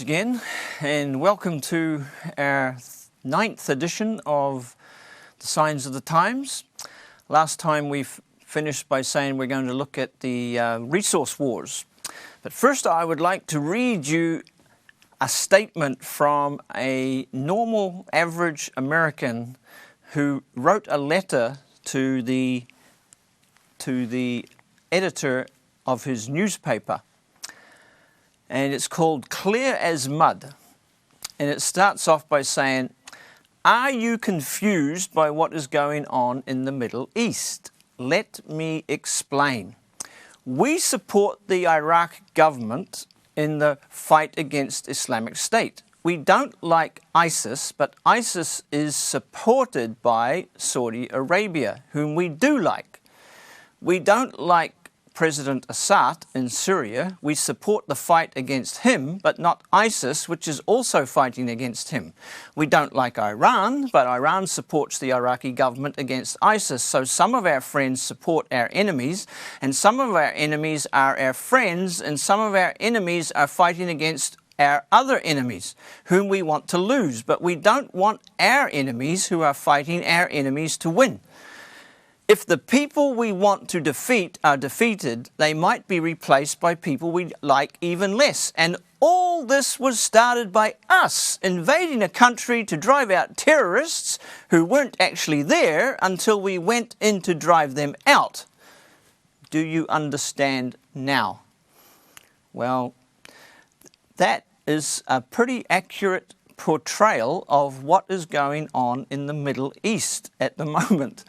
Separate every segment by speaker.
Speaker 1: again, and welcome to our 9th edition of the Signs of the Times. Last time we finished by saying we're going to look at the resource wars. But first I would like to read you a statement from a normal, average American who wrote a letter to the editor of his newspaper. And it's called Clear as Mud. And it starts off by saying, "Are you confused by what is going on in the Middle East? Let me explain. We support the Iraq government in the fight against Islamic State. We don't like ISIS, but ISIS is supported by Saudi Arabia, whom we do like. We don't like President Assad in Syria. We support the fight against him, but not ISIS, which is also fighting against him. We don't like Iran, but Iran supports the Iraqi government against ISIS. So some of our friends support our enemies, and some of our enemies are our friends, and some of our enemies are fighting against our other enemies, whom we want to lose. But we don't want our enemies who are fighting our enemies to win. If the people we want to defeat are defeated, they might be replaced by people we like even less. And all this was started by us invading a country to drive out terrorists who weren't actually there until we went in to drive them out. Do you understand now?" Well, that is a pretty accurate portrayal of what is going on in the Middle East at the moment.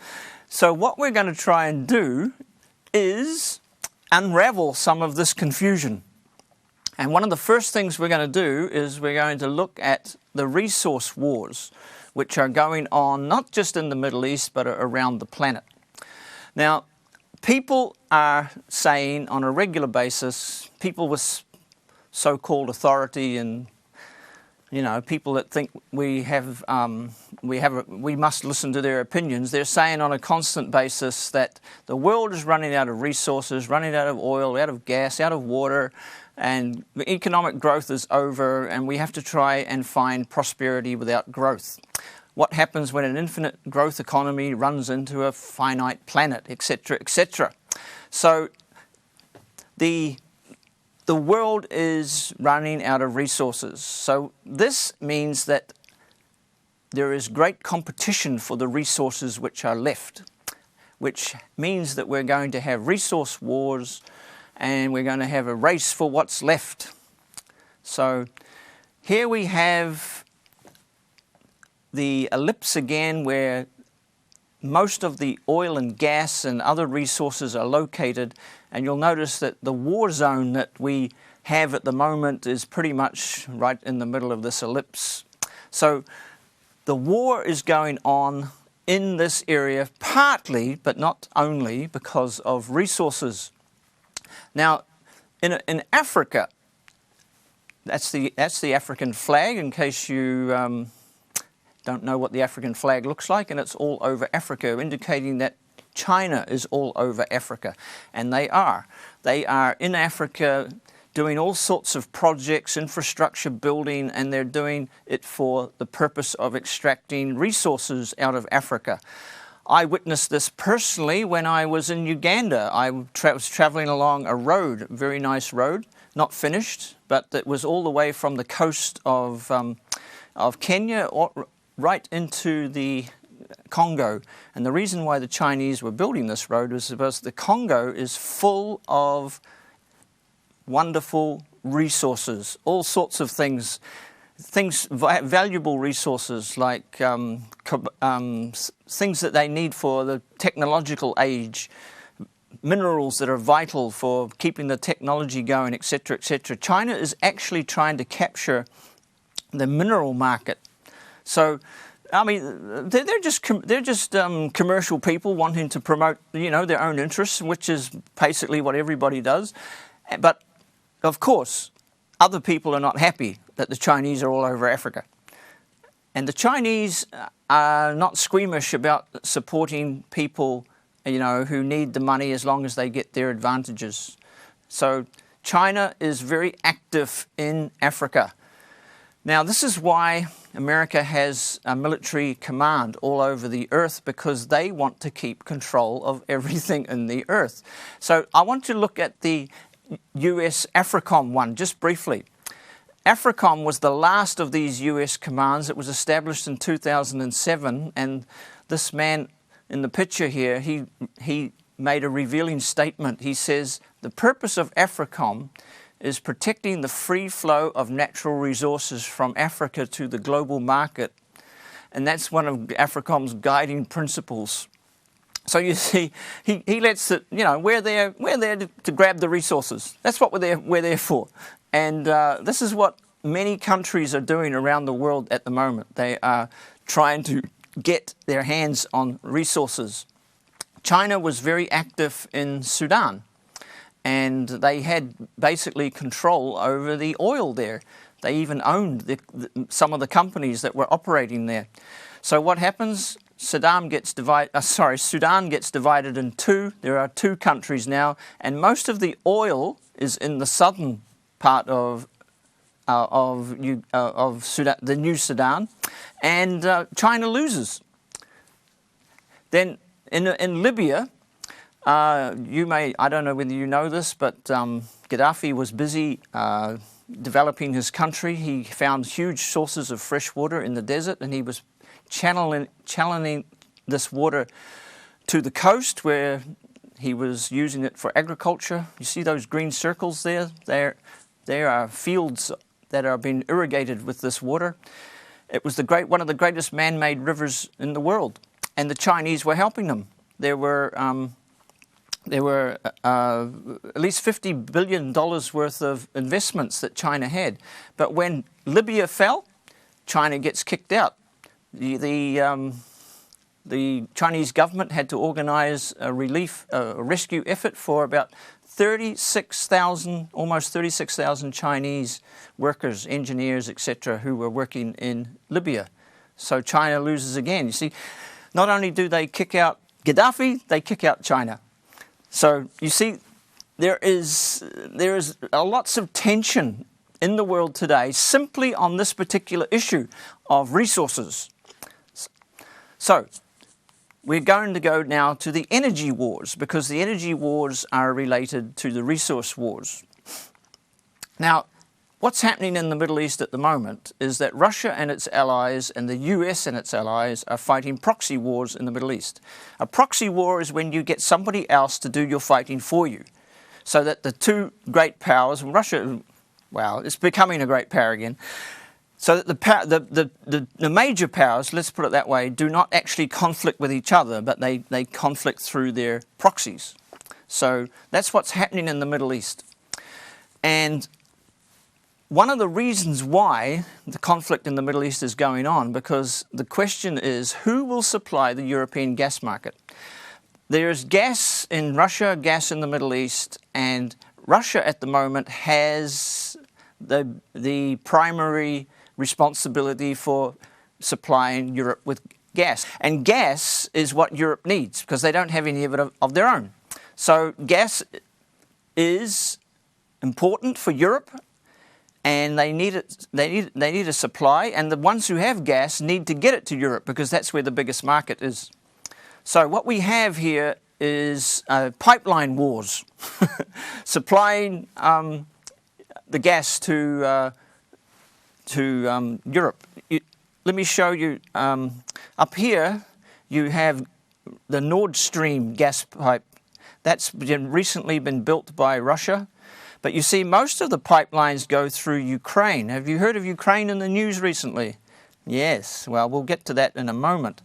Speaker 1: So what we're going to try and do is unravel some of this confusion. And one of the first things we're going to do is we're going to look at the resource wars, which are going on not just in the Middle East, but around the planet. Now, people are saying on a regular basis, people with so-called authority and people that think we must listen to their opinions, they're saying on a constant basis that the world is running out of resources, running out of oil, out of gas, out of water, and the economic growth is over, and we have to try and find prosperity without growth. What happens when an infinite growth economy runs into a finite planet, etc., etc.? So the world is running out of resources. So this means that there is great competition for the resources which are left, which means that we're going to have resource wars and we're going to have a race for what's left. So here we have the ellipse again, where most of the oil and gas and other resources are located, and you'll notice that the war zone that we have at the moment is pretty much right in the middle of this ellipse. So the war is going on in this area partly, but not only, because of resources. Now, in Africa, that's the African flag, in case you don't know what the African flag looks like, and it's all over Africa, indicating that China is all over Africa. And they are. They are in Africa doing all sorts of projects, infrastructure building, and they're doing it for the purpose of extracting resources out of Africa. I witnessed this personally when I was in Uganda. I was traveling along a road, a very nice road, not finished, but it was all the way from the coast of Kenya right into the Congo. And the reason why the Chinese were building this road was because the Congo is full of wonderful resources, all sorts of things, valuable resources like things that they need for the technological age, minerals that are vital for keeping the technology going, etc., etc. China is actually trying to capture the mineral market. So, I mean, they're just commercial people wanting to promote, their own interests, which is basically what everybody does. But of course, other people are not happy that the Chinese are all over Africa. And the Chinese are not squeamish about supporting people, who need the money as long as they get their advantages. So China is very active in Africa. Now, this is why America has a military command all over the earth, because they want to keep control of everything in the earth. So I want to look at the US AFRICOM one just briefly. AFRICOM was the last of these US commands. It was established in 2007, and this man in the picture here, he made a revealing statement. He says, the purpose of AFRICOM is protecting the free flow of natural resources from Africa to the global market. And that's one of AFRICOM's guiding principles. So you see, he lets it, we're there to grab the resources. That's what we're there for. And this is what many countries are doing around the world at the moment. They are trying to get their hands on resources. China was very active in Sudan, and they had basically control over the oil there. They even owned some of the companies that were operating there. So what happens? Sudan gets divided in two. There are two countries now, and most of the oil is in the southern part of Sudan, the new Sudan, and China loses. Then in Libya, I don't know whether you know this, but Gaddafi was busy developing his country. He found huge sources of fresh water in the desert, and he was channeling this water to the coast, where he was using it for agriculture. You see those green circles there? There are fields that are being irrigated with this water. It was one of the greatest man-made rivers in the world, and the Chinese were helping them. There were at least $50 billion worth of investments that China had. But when Libya fell, China gets kicked out. The Chinese government had to organize a rescue effort for about almost 36,000 Chinese workers, engineers, etc., who were working in Libya. So China loses again. You see, not only do they kick out Gaddafi, they kick out China. So you see, there is lots of tension in the world today simply on this particular issue of resources. So we're going to go now to the energy wars, because the energy wars are related to the resource wars. Now, what's happening in the Middle East at the moment is that Russia and its allies and the US and its allies are fighting proxy wars in the Middle East. A proxy war is when you get somebody else to do your fighting for you. So that the two great powers, Russia, well, it's becoming a great power again, so that the major powers, let's put it that way, do not actually conflict with each other, but they conflict through their proxies. So that's what's happening in the Middle East. And one of the reasons why the conflict in the Middle East is going on, because the question is, who will supply the European gas market? There is gas in Russia, gas in the Middle East, and Russia at the moment has the primary responsibility for supplying Europe with gas. And gas is what Europe needs, because they don't have any of it of their own. So gas is important for Europe, and they need it. They need a supply, and the ones who have gas need to get it to Europe, because that's where the biggest market is. So what we have here is pipeline wars, supplying the gas to Europe. Let me show you. Up here, you have the Nord Stream gas pipe. That's recently been built by Russia. But you see, most of the pipelines go through Ukraine. Have you heard of Ukraine in the news recently? Yes. Well, we'll get to that in a moment.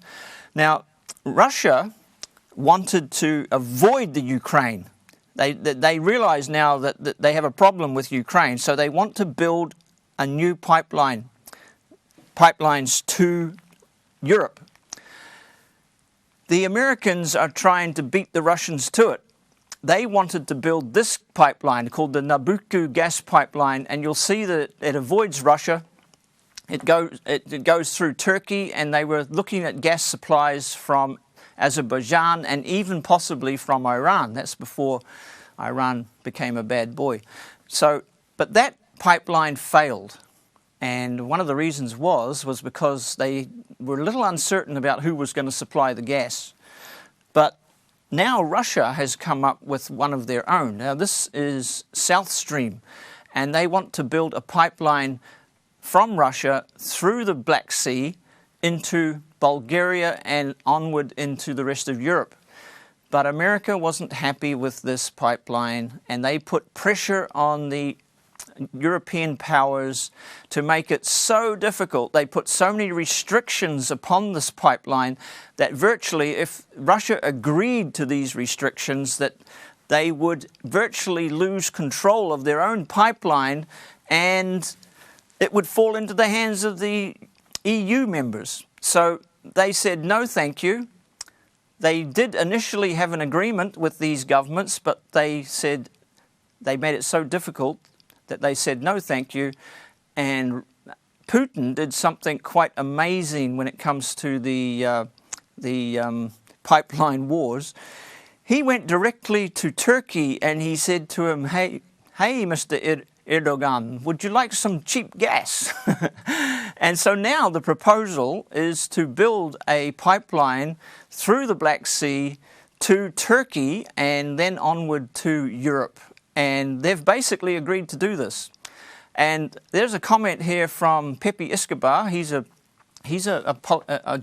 Speaker 1: Now, Russia wanted to avoid the Ukraine. They realize now that they have a problem with Ukraine, so they want to build a new pipelines to Europe. The Americans are trying to beat the Russians to it. They wanted to build this pipeline called the Nabucco gas pipeline, and you'll see that it avoids Russia. It goes through Turkey, and they were looking at gas supplies from Azerbaijan and even possibly from Iran. That's before Iran became a bad boy. But that pipeline failed. And one of the reasons was because they were a little uncertain about who was going to supply the gas. But now Russia has come up with one of their own. Now this is South Stream, and they want to build a pipeline from Russia through the Black Sea into Bulgaria and onward into the rest of Europe. But America wasn't happy with this pipeline, and they put pressure on the European powers to make it so difficult. They put so many restrictions upon this pipeline that virtually, if Russia agreed to these restrictions, that they would virtually lose control of their own pipeline, and it would fall into the hands of the EU members. So they said, no, thank you. They did initially have an agreement with these governments, but they said they made it so difficult that they said, no, thank you. And Putin did something quite amazing when it comes to the pipeline wars. He went directly to Turkey and he said to him, hey, Mr. Erdogan, would you like some cheap gas? And so now the proposal is to build a pipeline through the Black Sea to Turkey and then onward to Europe. And they've basically agreed to do this. And there's a comment here from Pepe Escobar. He's a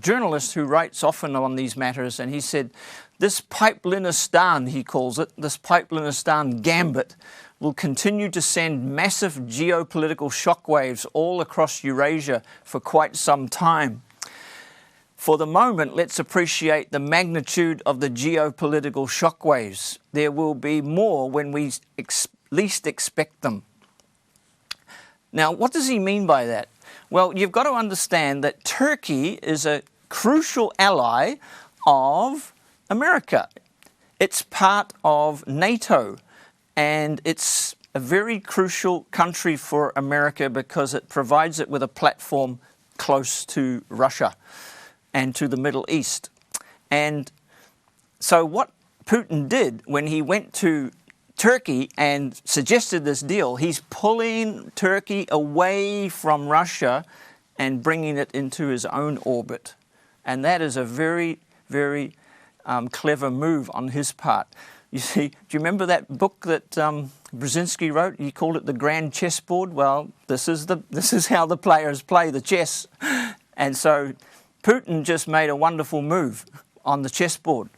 Speaker 1: journalist who writes often on these matters, and he said, this Pipelinistan, he calls it, this Pipelinistan gambit will continue to send massive geopolitical shockwaves all across Eurasia for quite some time. For the moment, let's appreciate the magnitude of the geopolitical shockwaves. There will be more when we least expect them. Now, what does he mean by that? Well, you've got to understand that Turkey is a crucial ally of America. It's part of NATO, and it's a very crucial country for America because it provides it with a platform close to Russia and to the Middle East. And so what Putin did when he went to Turkey and suggested this deal, he's pulling Turkey away from Russia and bringing it into his own orbit. And that is a very, very clever move on his part. You see, do you remember that book that Brzezinski wrote? He called it The Grand Chessboard. Well, this is how the players play the chess. And so Putin just made a wonderful move on the chessboard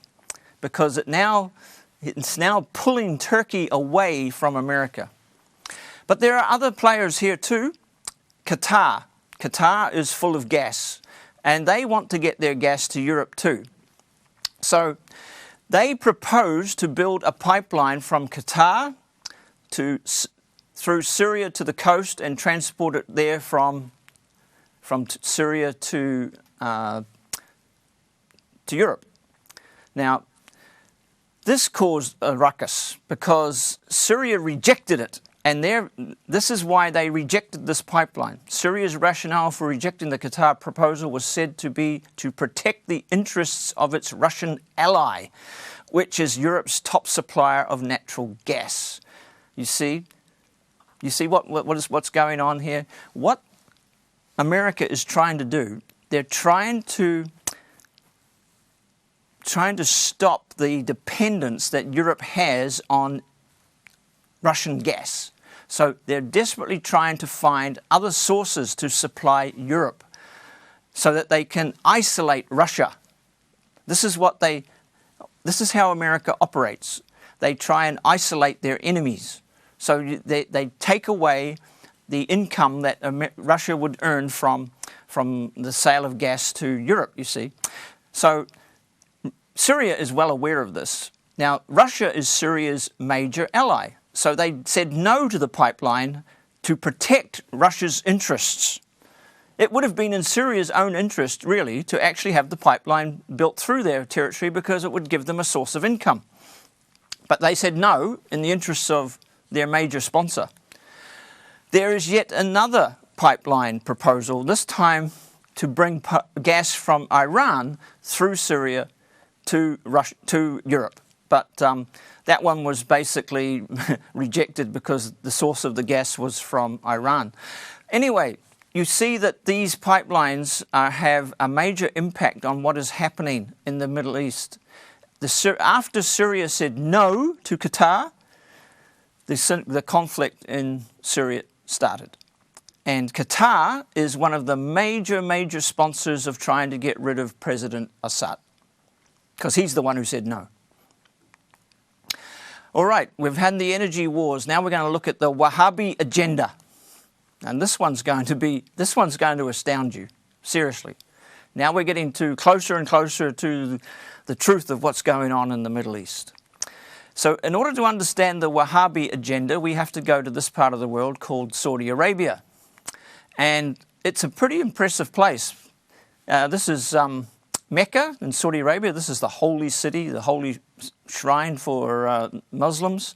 Speaker 1: because it's now pulling Turkey away from America. But there are other players here too. Qatar. Qatar is full of gas, and they want to get their gas to Europe too. So they propose to build a pipeline from Qatar through Syria to the coast and transport it there from Syria to Europe. Now, this caused a ruckus because Syria rejected it, and this is why they rejected this pipeline. Syria's rationale for rejecting the Qatar proposal was said to be to protect the interests of its Russian ally, which is Europe's top supplier of natural gas. You see what's going on here? What America is trying to do, they're trying to stop the dependence that Europe has on Russian gas. So they're desperately trying to find other sources to supply Europe so that they can isolate Russia. This is how America operates. They try and isolate their enemies. So they take away the income that Russia would earn from the sale of gas to Europe, you see. So Syria is well aware of this. Now, Russia is Syria's major ally. So they said no to the pipeline to protect Russia's interests. It would have been in Syria's own interest, really, to actually have the pipeline built through their territory because it would give them a source of income. But they said no in the interests of their major sponsor. There is yet another pipeline proposal, this time to bring gas from Iran through Syria to Europe. But that one was basically rejected because the source of the gas was from Iran. Anyway, you see that these pipelines have a major impact on what is happening in the Middle East. After Syria said no to Qatar, the conflict in Syria started. And Qatar is one of the major sponsors of trying to get rid of President Assad, because he's the one who said no. All right, we've had the energy wars. Now we're going to look at the Wahhabi agenda. And this one's going to astound you, seriously. Now we're getting closer and closer to the truth of what's going on in the Middle East. So in order to understand the Wahhabi agenda, we have to go to this part of the world called Saudi Arabia. And it's a pretty impressive place. This is Mecca in Saudi Arabia. This is the holy city, the holy shrine for Muslims.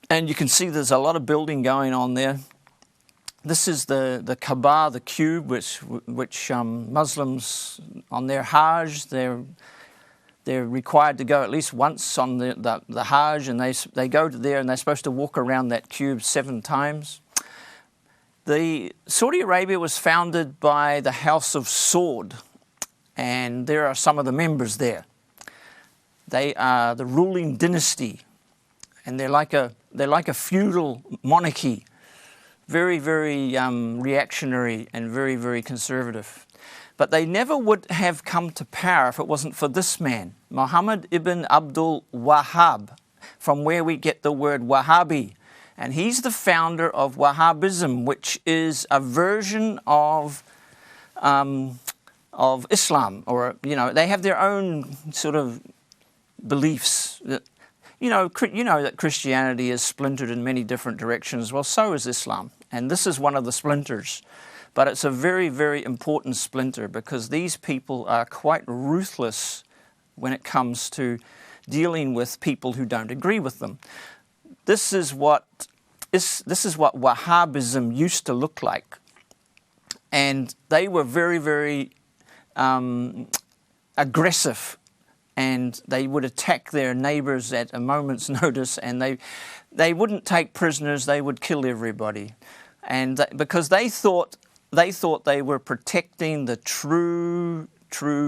Speaker 1: And you can see there's a lot of building going on there. This is the Kaaba, the cube, which Muslims on their Hajj, they're required to go at least once on the Hajj, and they go to there and they're supposed to walk around that cube 7 times. The Saudi Arabia was founded by the House of Saud, and there are some of the members there. They are the ruling dynasty, and they're like a feudal monarchy, very reactionary and very conservative. But they never would have come to power if it wasn't for this man, Muhammad ibn Abdul Wahhab, from where we get the word Wahhabi. And he's the founder of Wahhabism, which is a version of Islam, or they have their own sort of beliefs. You know that Christianity is splintered in many different directions. Well, so is Islam, and this is one of the splinters. But it's a very important splinter, because these people are quite ruthless when it comes to dealing with people who don't agree with them. This is what Wahhabism used to look like, and they were very aggressive, and they would attack their neighbors at a moment's notice, and they wouldn't take prisoners; they would kill everybody, and because they thought they were protecting the true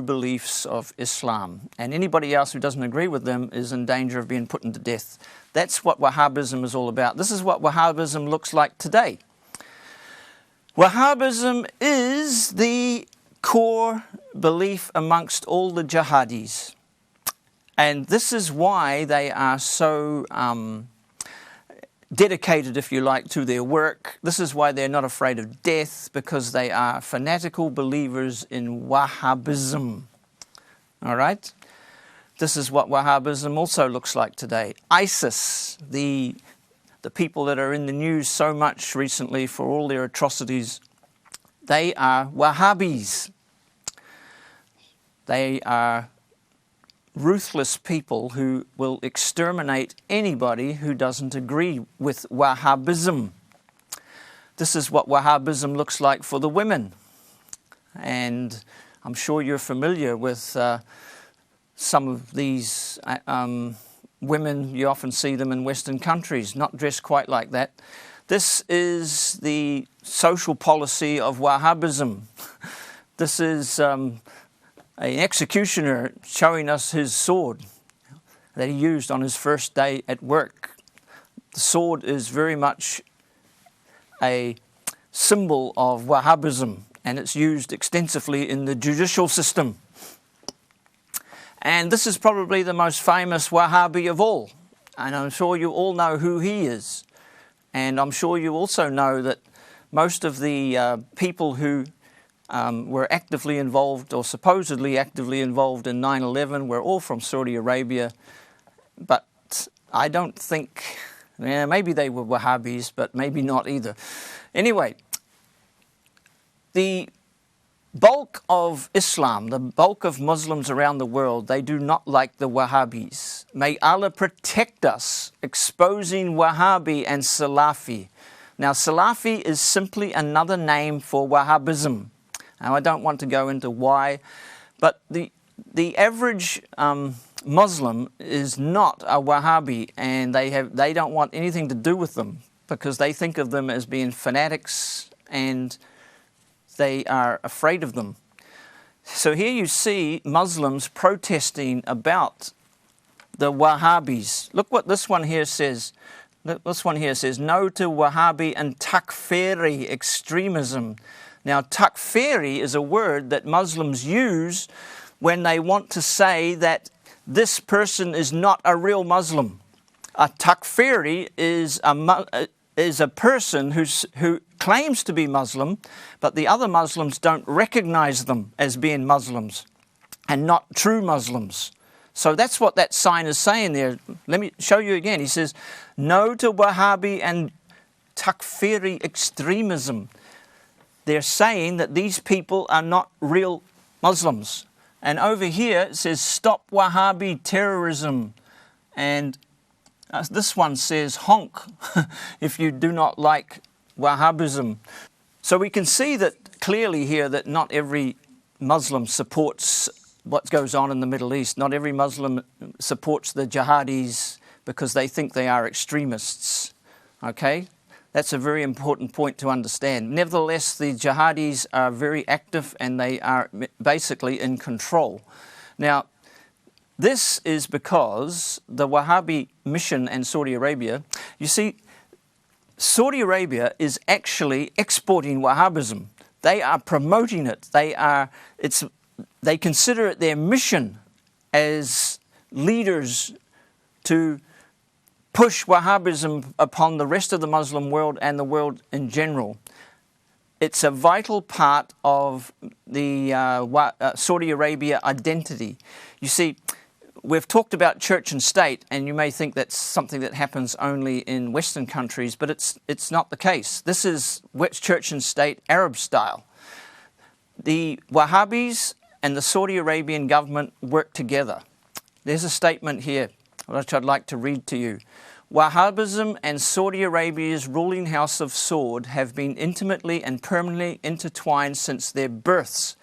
Speaker 1: beliefs of Islam, and anybody else who doesn't agree with them is in danger of being put to death. That's what Wahhabism is all about. This is what Wahhabism looks like today. Wahhabism is the core belief amongst all the jihadis, and this is why they are so dedicated, if you like, to their work. This is why they're not afraid of death, because they are fanatical believers in Wahhabism. All right? This is what Wahhabism also looks like today. ISIS, the people that are in the news so much recently for all their atrocities, they are Wahhabis. They are ruthless people who will exterminate anybody who doesn't agree with Wahhabism. This is what Wahhabism looks like for the women. And I'm sure you're familiar with some of these women. You often see them in Western countries, not dressed quite like that. This is the social policy of Wahhabism. This is an executioner showing us his sword that he used on his first day at work. The sword is very much a symbol of Wahhabism, and it's used extensively in the judicial system. And this is probably the most famous Wahhabi of all, and I'm sure you all know who he is. And I'm sure you also know that most of the people who were actively involved, or supposedly actively involved, in 9/11 were all from Saudi Arabia. But I don't think, maybe they were Wahhabis, but maybe not either. Anyway, the bulk of Islam, the bulk of Muslims around the world, they do not like the Wahhabis. May Allah protect us exposing Wahhabi and Salafi. Now, Salafi is simply another name for Wahhabism. Now, I don't want to go into why, but the average Muslim is not a Wahhabi, and they don't want anything to do with them, because they think of them as being fanatics and they are afraid of them. So here you see Muslims protesting about the Wahhabis. Look what this one here says. This one here says, no to Wahhabi and Takfiri extremism. Now, Takfiri is a word that Muslims use when they want to say that this person is not a real Muslim. A Takfiri is a person who claims to be Muslim, but the other Muslims don't recognize them as being Muslims and not true Muslims. So that's what that sign is saying there. Let me show you again. He says, no to Wahhabi and Takfiri extremism. They're saying that these people are not real Muslims. And over here it says, stop Wahhabi terrorism. And this one says, honk, if you do not like Wahhabism. So we can see that clearly here that not every Muslim supports what goes on in the Middle East. Not every Muslim supports the jihadis because they think they are extremists. Okay? That's a very important point to understand. Nevertheless, the jihadis are very active and they are basically in control. Now, this is because the Wahhabi mission and Saudi Arabia, you see, Saudi Arabia is actually exporting Wahhabism. They are promoting it. They consider it their mission as leaders to push Wahhabism upon the rest of the Muslim world and the world in general. It's a vital part of the Saudi Arabia identity. You see, we've talked about church and state, and you may think that's something that happens only in Western countries, but it's not the case. This is church and state Arab style. The Wahhabis and the Saudi Arabian government work together. There's a statement here which I'd like to read to you. Wahhabism and Saudi Arabia's ruling house of Saud have been intimately and permanently intertwined since their births.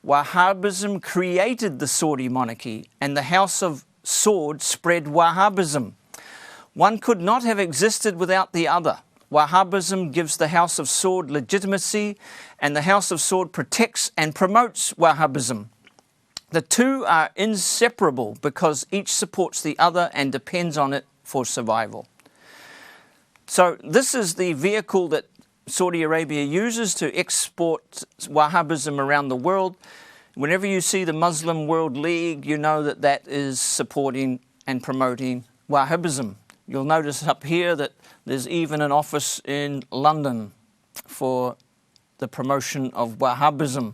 Speaker 1: Wahhabism created the Saudi monarchy, and the house of Saud spread Wahhabism. One could not have existed without the other. Wahhabism gives the house of Saud legitimacy, and the house of Saud protects and promotes Wahhabism. The two are inseparable because each supports the other and depends on it for survival. So this is the vehicle that Saudi Arabia uses to export Wahhabism around the world. Whenever you see the Muslim World League, you know that that is supporting and promoting Wahhabism. You'll notice up here that there's even an office in London for the promotion of Wahhabism.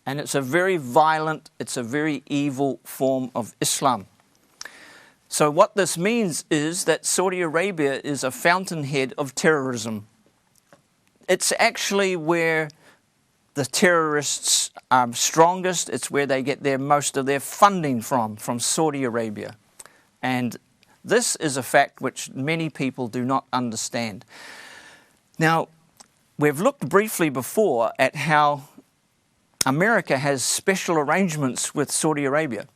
Speaker 1: And it's a very violent, it's a very evil form of Islam. So what this means is that Saudi Arabia is a fountainhead of terrorism. It's actually where the terrorists are strongest. It's where they get most of their funding from Saudi Arabia. And this is a fact which many people do not understand. Now, we've looked briefly before at how America has special arrangements with Saudi Arabia.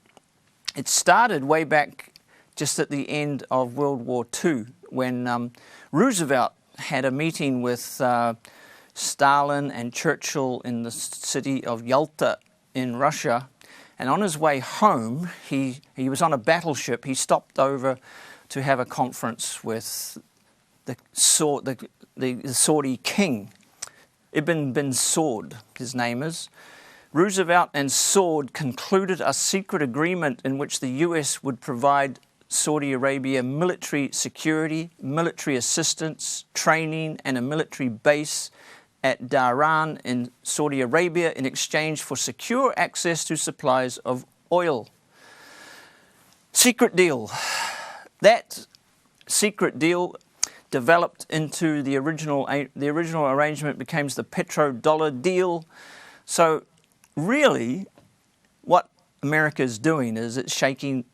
Speaker 1: It started way back just at the end of World War II when Roosevelt had a meeting with Stalin and Churchill in the city of Yalta in Russia. And on his way home, he was on a battleship. He stopped over to have a conference with the Saudi king, Ibn bin Saud, his name is. Roosevelt and Saud concluded a secret agreement in which the US would provide Saudi Arabia military security, military assistance, training, and a military base at Dhahran in Saudi Arabia in exchange for secure access to supplies of oil. Secret deal. That secret deal developed into the original arrangement becomes the Petro-Dollar deal. So really what America is doing is it's shaking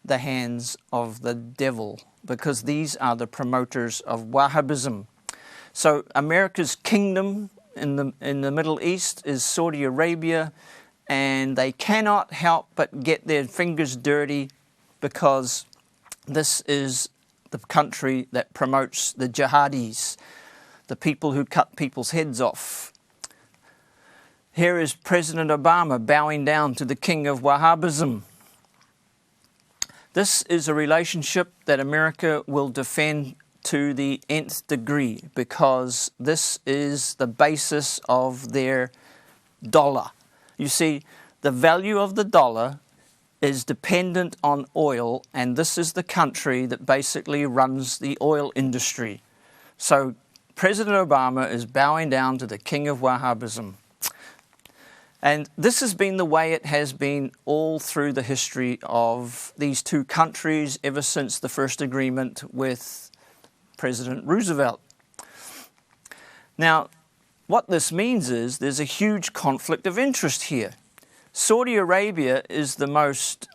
Speaker 1: the hands of the devil, because these are the promoters of Wahhabism. So America's kingdom in the Middle East is Saudi Arabia, and they cannot help but get their fingers dirty because this is the country that promotes the jihadis, the people who cut people's heads off. Here is President Obama bowing down to the king of Wahhabism. This is a relationship that America will defend to the nth degree, because this is the basis of their dollar. You see, the value of the dollar is dependent on oil, and this is the country that basically runs the oil industry. So President Obama is bowing down to the king of Wahhabism. And this has been the way it has been all through the history of these two countries ever since the first agreement with President Roosevelt. Now, what this means is there's a huge conflict of interest here. Saudi Arabia is the most,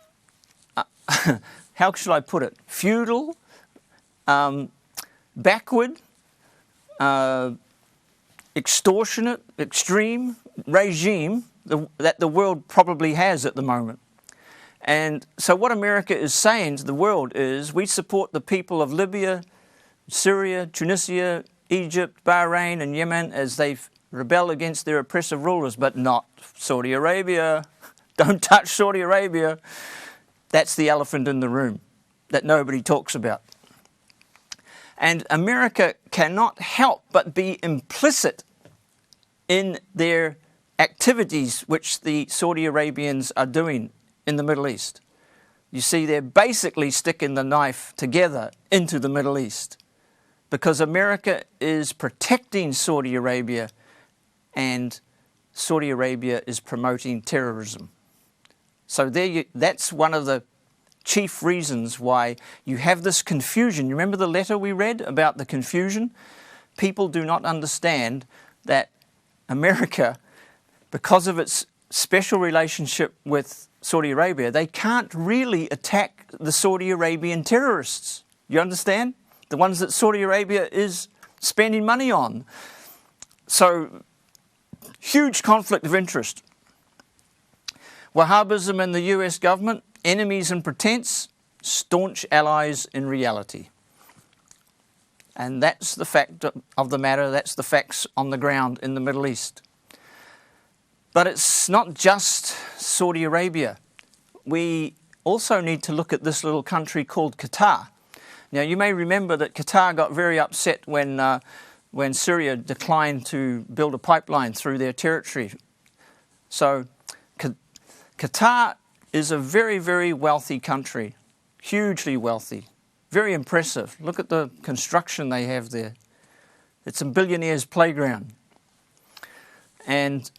Speaker 1: how should I put it, feudal, backward, extortionate, extreme regime that the world probably has at the moment. And so what America is saying to the world is, we support the people of Libya, Syria, Tunisia, Egypt, Bahrain and Yemen as they rebel against their oppressive rulers, but not Saudi Arabia. Don't touch Saudi Arabia. That's the elephant in the room that nobody talks about. And America cannot help but be implicit in their activities which the Saudi Arabians are doing in the Middle East. You see, they're basically sticking the knife together into the Middle East, because America is protecting Saudi Arabia and Saudi Arabia is promoting terrorism. So that's one of the chief reasons why you have this confusion. You remember the letter we read about the confusion? People do not understand that America, because of its special relationship with Saudi Arabia, they can't really attack the Saudi Arabian terrorists. You understand? The ones that Saudi Arabia is spending money on. So, huge conflict of interest. Wahhabism and the US government, enemies in pretense, staunch allies in reality. And that's the fact of the matter, that's the facts on the ground in the Middle East. But it's not just Saudi Arabia. We also need to look at this little country called Qatar. Now, you may remember that Qatar got very upset when Syria declined to build a pipeline through their territory. So, Qatar is a very, very wealthy country, hugely wealthy, very impressive. Look at the construction they have there. It's a billionaire's playground. And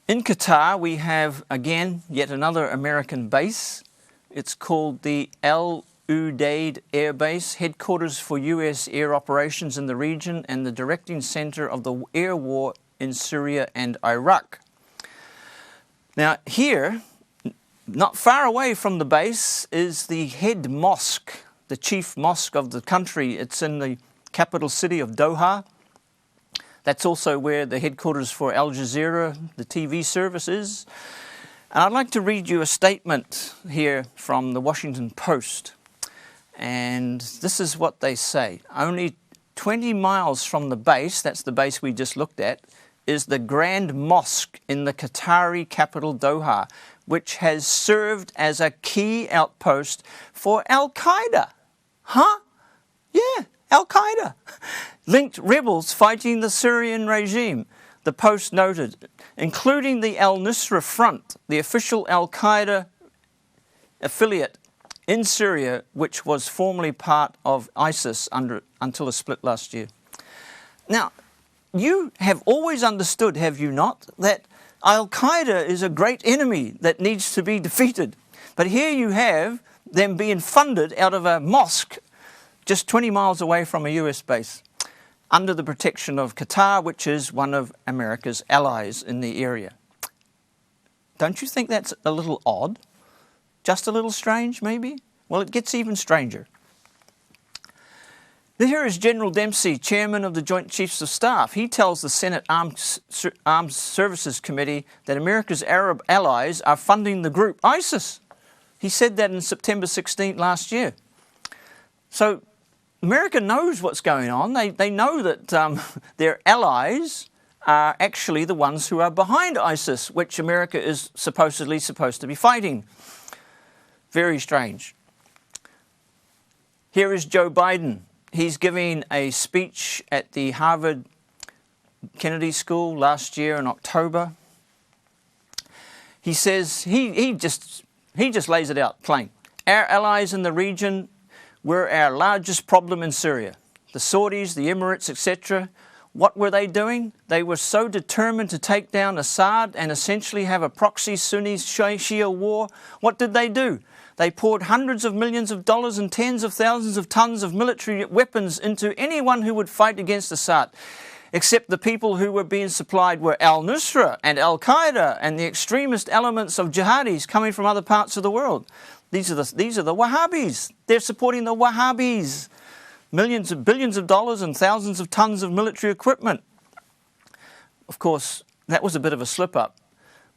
Speaker 1: in Qatar, we have, again, yet another American base. It's called the Al Udeid Air Base, headquarters for U.S. air operations in the region and the directing center of the air war in Syria and Iraq. Now, here, not far away from the base, is the head mosque, the chief mosque of the country. It's in the capital city of Doha. That's also where the headquarters for Al Jazeera, the TV service, is. And I'd like to read you a statement here from the Washington Post. And this is what they say. Only 20 miles from the base, that's the base we just looked at, is the Grand Mosque in the Qatari capital Doha, which has served as a key outpost for Al-Qaeda. Huh? Yeah, Al-Qaeda. Linked rebels fighting the Syrian regime. The Post noted, including the Al-Nusra Front, the official Al-Qaeda affiliate in Syria, which was formerly part of ISIS until a split last year. Now, you have always understood, have you not, that Al-Qaeda is a great enemy that needs to be defeated. But here you have them being funded out of a mosque just 20 miles away from a US base, under the protection of Qatar, which is one of America's allies in the area. Don't you think that's a little odd? Just a little strange, maybe? Well, it gets even stranger. Here is General Dempsey, chairman of the Joint Chiefs of Staff. He tells the Senate Armed Services Committee that America's Arab allies are funding the group ISIS. He said that in September 16th last year. So America knows what's going on. They know that their allies are actually the ones who are behind ISIS, which America is supposedly supposed to be fighting. Very strange. Here is Joe Biden. He's giving a speech at the Harvard Kennedy School last year in October. He says, he just lays it out plain. Our allies in the region were our largest problem in Syria. The Saudis, the Emirates, etc. What were they doing? They were so determined to take down Assad and essentially have a proxy Sunni-Shia war. What did they do? They poured hundreds of millions of dollars and tens of thousands of tons of military weapons into anyone who would fight against Assad. Except the people who were being supplied were al-Nusra and al-Qaeda and the extremist elements of jihadis coming from other parts of the world. These are the Wahhabis. They're supporting the Wahhabis. Millions of billions of dollars and thousands of tons of military equipment. Of course, that was a bit of a slip-up.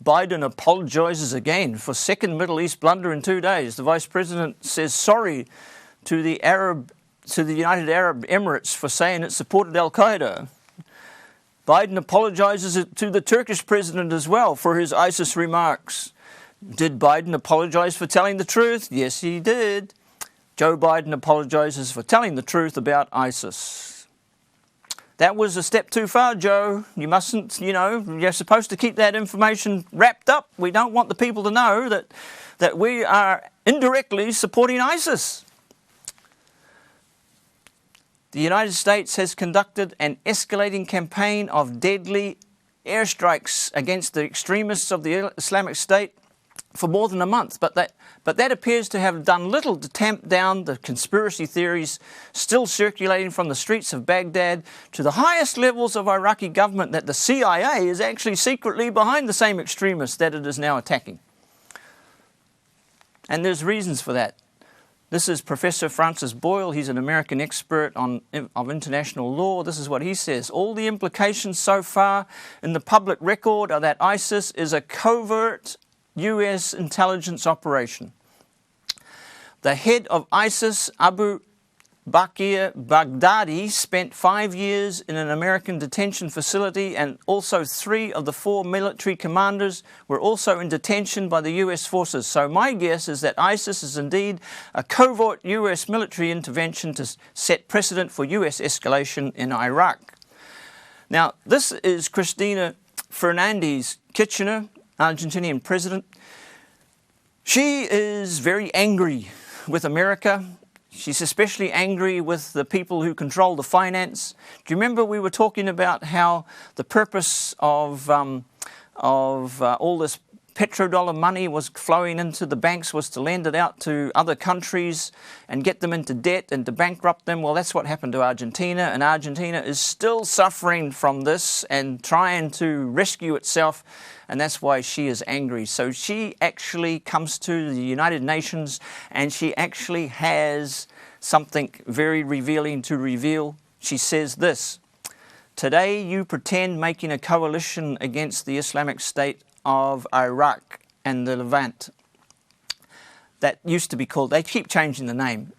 Speaker 1: Biden apologizes again for second Middle East blunder in 2 days. The Vice President says sorry to the United Arab Emirates for saying it supported al-Qaeda. Biden apologizes to the Turkish president as well for his ISIS remarks. Did Biden apologize for telling the truth? Yes, he did. Joe Biden apologizes for telling the truth about ISIS. That was a step too far, Joe. You mustn't, you're supposed to keep that information wrapped up. We don't want the people to know that we are indirectly supporting ISIS. The United States has conducted an escalating campaign of deadly airstrikes against the extremists of the Islamic State for more than a month, but that appears to have done little to tamp down the conspiracy theories still circulating from the streets of Baghdad to the highest levels of Iraqi government that the CIA is actually secretly behind the same extremists that it is now attacking. And there's reasons for that. This is Professor Francis Boyle. He's an American expert of international law. This is what he says. All the implications so far in the public record are that ISIS is a covert U.S. intelligence operation. The head of ISIS, Abu Bakr Baghdadi, spent 5 years in an American detention facility, and also 3 of the 4 military commanders were also in detention by the U.S. forces. So my guess is that ISIS is indeed a covert U.S. military intervention to set precedent for U.S. escalation in Iraq. Now, this is Cristina Fernández Kirchner, Argentinian president. She is very angry with America. She's especially angry with the people who control the finance. Do you remember we were talking about how the purpose of all this Petro-Dollar money was flowing into the banks was to lend it out to other countries and get them into debt and to bankrupt them? Well, that's what happened to Argentina, and Argentina is still suffering from this and trying to rescue itself, and that's why she is angry. So she actually comes to the United Nations and she actually has something very revealing to reveal. She says this: today you pretend making a coalition against the Islamic State of Iraq and the Levant. That used to be called, they keep changing the name.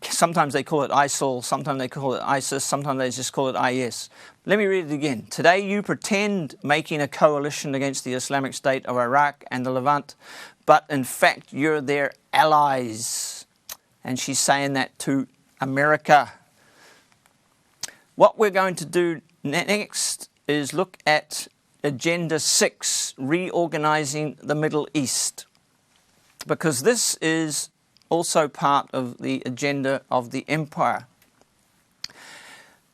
Speaker 1: Sometimes they call it ISIL, sometimes they call it ISIS, sometimes they just call it IS. Let me read it again. Today you pretend making a coalition against the Islamic State of Iraq and the Levant, but in fact you're their allies. And she's saying that to America. What we're going to do next is look at Agenda 6, reorganizing the Middle East, because this is also part of the agenda of the empire.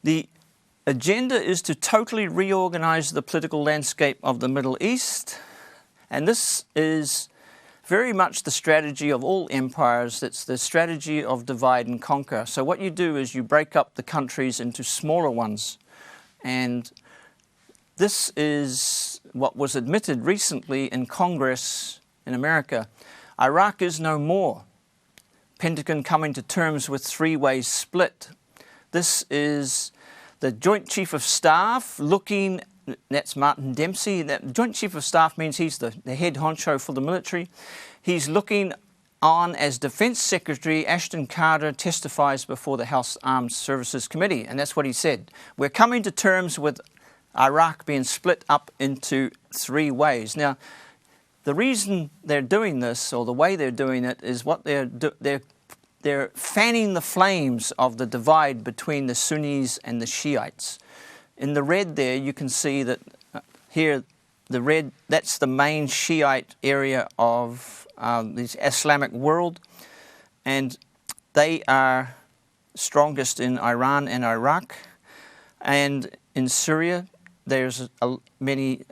Speaker 1: The agenda is to totally reorganize the political landscape of the Middle East, and this is very much the strategy of all empires. It's the strategy of divide and conquer. So what you do is you break up the countries into smaller ones, and this is what was admitted recently in Congress in America. Iraq is no more. Pentagon coming to terms with 3-way split. This is the Joint Chief of Staff looking, that's Martin Dempsey. That Joint Chief of Staff means he's the head honcho for the military. He's looking on as Defense Secretary Ashton Carter testifies before the House Armed Services Committee. And that's what he said. We're coming to terms with Iraq being split up into 3 ways. Now, the reason they're doing this, or the way they're doing it, is what they're fanning the flames of the divide between the Sunnis and the Shiites. In the red there, you can see that here, the red, that's the main Shiite area of the Islamic world, and they are strongest in Iran and Iraq, and in Syria there's many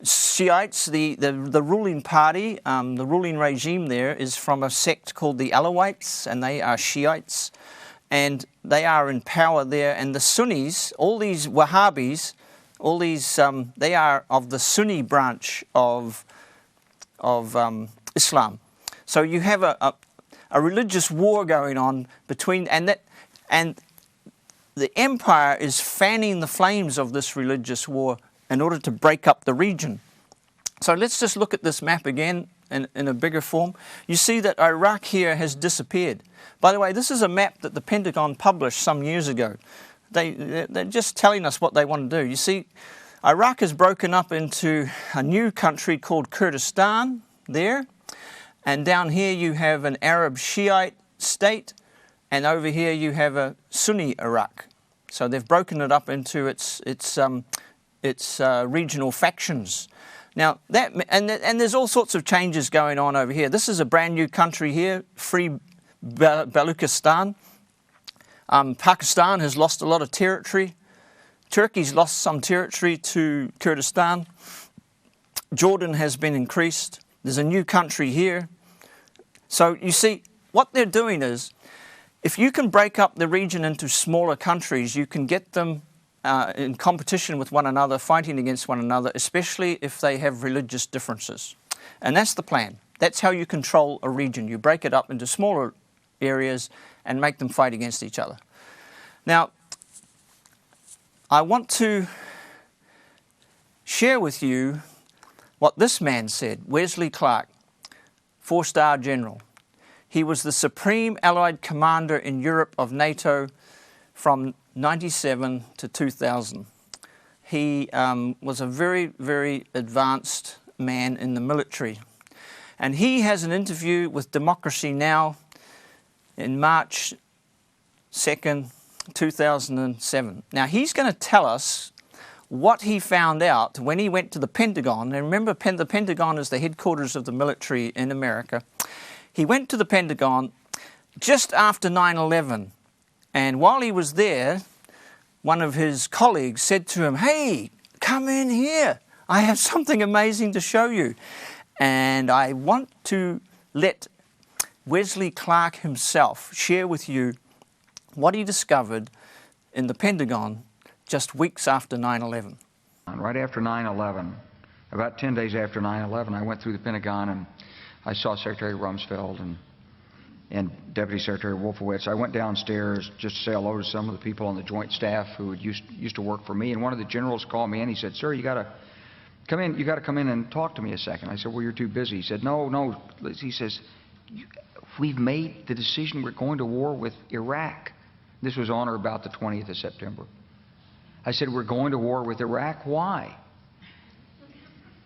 Speaker 1: Shiites. The ruling party, the ruling regime there is from a sect called the Alawites, and they are Shiites, and they are in power there. And the Sunnis, all these Wahhabis, all these they are of the Sunni branch of Islam. So you have a religious war going on between, and the empire is fanning the flames of this religious war in order to break up the region. So let's just look at this map again in a bigger form. You see that Iraq here has disappeared. By the way, this is a map that the Pentagon published some years ago. They're just telling us what they want to do. You see, Iraq is broken up into a new country called Kurdistan there, and down here you have an Arab Shiite state, and over here you have a Sunni Iraq. So they've broken it up into its regional factions. Now and there's all sorts of changes going on over here. This is a brand new country here, free Baluchistan. Pakistan has lost a lot of territory. Turkey's lost some territory to Kurdistan. Jordan has been increased. There's a new country here. So you see, what they're doing is, if you can break up the region into smaller countries, you can get them in competition with one another, fighting against one another, especially if they have religious differences. And that's the plan. That's how you control a region. You break it up into smaller areas and make them fight against each other. Now, I want to share with you what this man said, Wesley Clark, 4-star general. He was the supreme Allied commander in Europe of NATO from 1997 to 2000. He was a very, very advanced man in the military. And he has an interview with Democracy Now! In March 2nd, 2007. Now, he's going to tell us what he found out when he went to the Pentagon. And remember, the Pentagon is the headquarters of the military in America. He went to the Pentagon just after 9/11. And while he was there, one of his colleagues said to him, "Hey, come in here. I have something amazing to show you." And I want to let Wesley Clark himself share with you what he discovered in the Pentagon just weeks after 9/11.
Speaker 2: Right after 9/11, about 10 days after 9/11, I went through the Pentagon and I saw Secretary Rumsfeld and Deputy Secretary Wolfowitz. I went downstairs just to say hello to some of the people on the Joint Staff who used to work for me, and one of the generals called me and he said, "Sir, you got to come in. You got to come in and talk to me a second." I said, "Well, you're too busy." He said, "No." He says, "We've made the decision. We're going to war with Iraq." This was on or about the 20th of September. I said, "We're going to war with Iraq. Why?"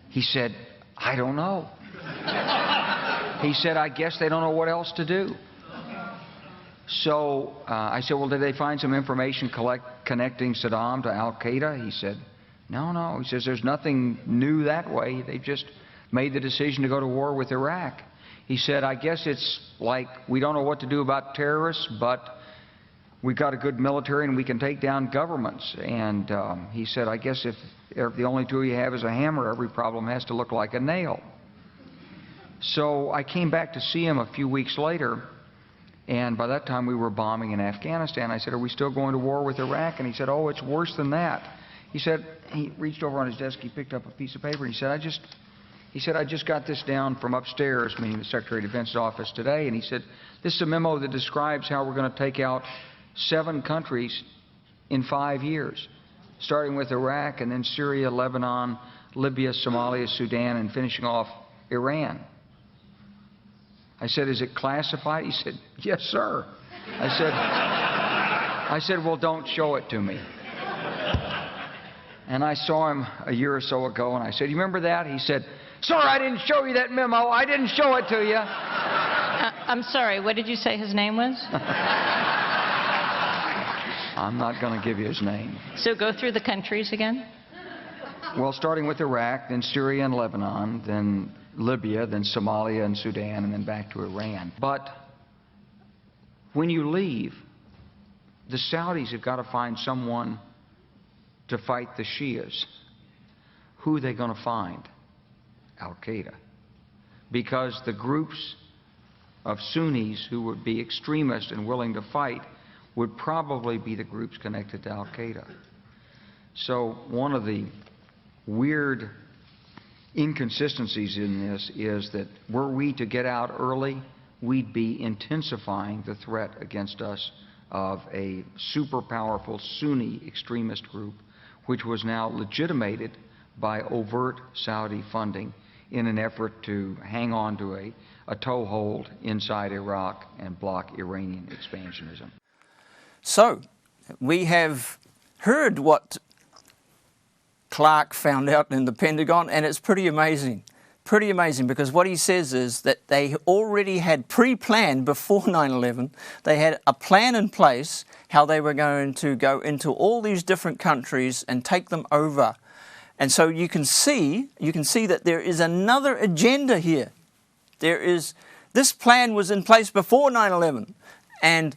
Speaker 2: He said, "I don't know." He said, "I guess they don't know what else to do." So I said, "Well, did they find some information connecting Saddam to Al-Qaeda?" He said, No. He says, "There's nothing new that way. They just made the decision to go to war with Iraq." He said, "I guess it's like we don't know what to do about terrorists, but we've got a good military and we can take down governments." And he said, "I guess if the only tool you have is a hammer, every problem has to look like a nail." So I came back to see him a few weeks later, and by that time we were bombing in Afghanistan. I said, "Are we still going to war with Iraq?" And he said, "Oh, it's worse than that." He said, he reached over on his desk, he picked up a piece of paper, and he said, I just got this down from upstairs," meaning the Secretary of Defense's office today, and he said, "This is a memo that describes how we're going to take out 7 countries in 5 years, starting with Iraq and then Syria, Lebanon, Libya, Somalia, Sudan, and finishing off Iran." I said, "Is it classified?" He said, "Yes, sir." I said, "Well, don't show it to me." And I saw him a year or so ago, and I said, "You remember that?" He said, "Sir, I didn't show you that memo. I didn't show it to you."
Speaker 3: I'm sorry, what did you say his name was?
Speaker 2: I'm not going to give you his name.
Speaker 3: So go through the countries again.
Speaker 2: Well, starting with Iraq, then Syria and Lebanon, then Libya, then Somalia and Sudan, and then back to Iran. But when you leave, the Saudis have got to find someone to fight the Shias. Who are they going to find? Al-Qaeda. Because the groups of Sunnis who would be extremists and willing to fight would probably be the groups connected to Al-Qaeda. So one of the weird inconsistencies in this is that were we to get out early, we'd be intensifying the threat against us of a super powerful Sunni extremist group, which was now legitimated by overt Saudi funding in an effort to hang on to a toehold inside Iraq and block Iranian expansionism.
Speaker 1: So, we have heard what Clark found out in the Pentagon, and it's pretty amazing. Pretty amazing, because what he says is that they already had pre-planned before 9/11. They had a plan in place how they were going to go into all these different countries and take them over. And so you can see that there is another agenda here. This plan was in place before 9/11, and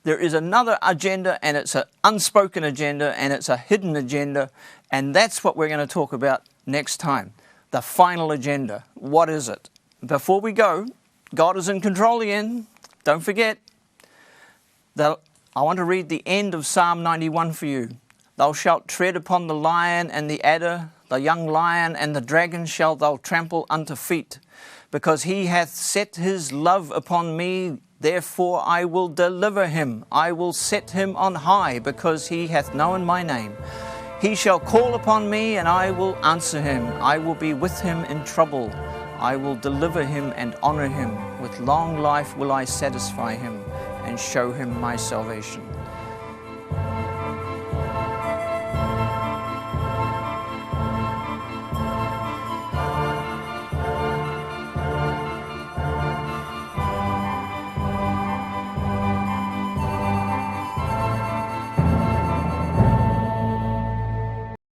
Speaker 1: there is another agenda, and it's an unspoken agenda, and it's a hidden agenda, and that's what we're going to talk about next time. The final agenda. What is it? Before we go, God is in control again. Don't forget. I want to read the end of Psalm 91 for you. Thou shalt tread upon the lion and the adder, the young lion and the dragon shalt thou trample under feet. Because he hath set his love upon me, therefore I will deliver him. I will set him on high, because he hath known my name. He shall call upon me, and I will answer him. I will be with him in trouble. I will deliver him and honor him. With long life will I satisfy him and show him my salvation.